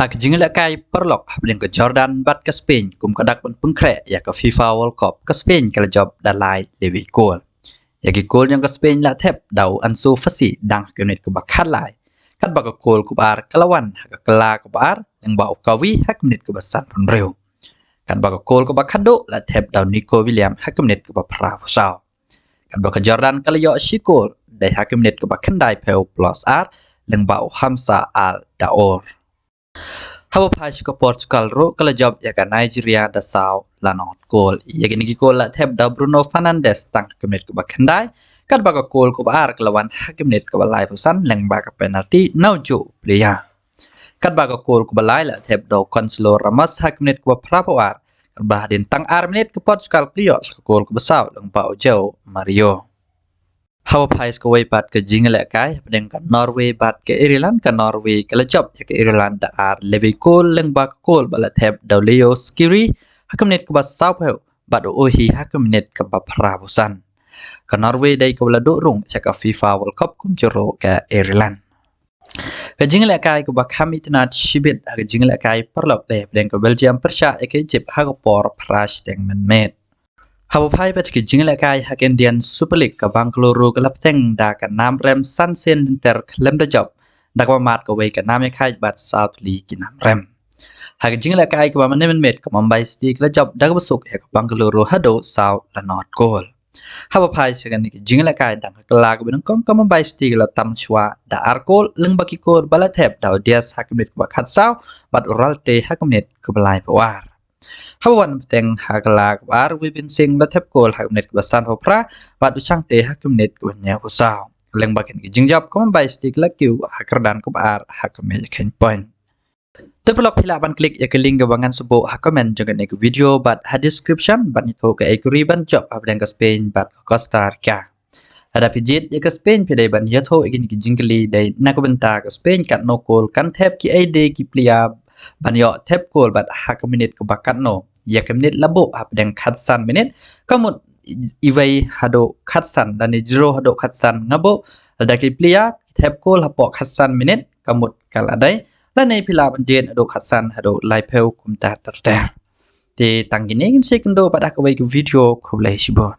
Hak jingle kai perlok habdeng ke Jordan bat ke Spain kum kadak pun pengkrek ya ke FIFA World Cup ke Spain kala job dalai lewi gol. Ya ke gol yang ke Spain la thep dau Ansu Fati dang ke unit ke bakat lai. Kat bak gol ku bar kelawan hak kela ku bar yang bau kawi hak menit ke basan pun reu. Kat bak gol ku bakat do la thep dau Nico William hak menit ke bapra pusau. Kat bak Jordan kala yo shikol dai hak menit ke bakandai peu plus ar yang bau Hamza Al Daor. Haba page ke Portugal ro kala job ya ka Nigeria da sao la not goal ya gini gi goal la thep da Bruno Fernandes tang kemenit ke bakandai kat ba goal ko bar kelawan hakemenit ke balai pusan leng ba ka penalti naujo playa kat ba goal ko balai la thep do Cancelo Ramos hakemenit ke prapoar kat ba din tang ar menit ke Portugal plio ke goal ko basau leng ba ojo Mario Haba page ke way bat ke jingle kai pedeng ke Norway bat ke Ireland ke Norway ke job ya ke Ireland da ar levi goal leng ba goal bala thep da Leo Skiri hakemenit ke basau peu bat ohi hakemenit ke prapusan ke Norway dai ke bala do rung ya ke FIFA World Cup kum jero ke Ireland ke jingle kai ke bakami tenat shibit ke jingle kai perlok de pedeng ke Belgium Persia ya ke Egypt ha ke por prash deng menmet Haba pai bat ke jingle kai hak Indian Super League ke Bangalore ke lapteng da ke nam rem Sunsen ter klem da job da ke mat ke way ke nam ya kai bat South League ke nam rem hak jingle kai ke mamen met ke Mumbai City ke job da ke besuk ya ke Bangalore hado South la not goal Haba pai segan ke jingle kai da ke la ke benung ke Mumbai City ke la tam chwa da ar goal leng baki goal bala thep da dias hak met ke bakat sao bat uralte hak met ke balai pawar Hawan peteng hakala bar wibin sing la thep kol hak net basan hopra bat uchang te hak net ko nya ko sao leng bakin ki jingjap ko bai stick la kiu hakardan ko bar hak me ken point develop pila ban klik ya ke link ke bangan subo hak comment jangan ek video bat ha description bat ni to ke ekuri ban job abdeng ke Spain bat Costa Rica ada pijit ya ke Spain pidai ban ya tho egin ki jingli dai na ko benta ke Spain kat no kol kan thep ki ide ki plia ban yo thep kol bat hak minute ke bakat no ya ke menit labo abdeng khatsan menit kamut iwai hado khatsan dan zero hado khatsan ngabo ada ki plia thep kol hapo khatsan menit kamut kala dai la nei pila banjen hado khatsan hado lai peu kum ta ter ti tangini ngin sekendo pada ke video ko blai shibon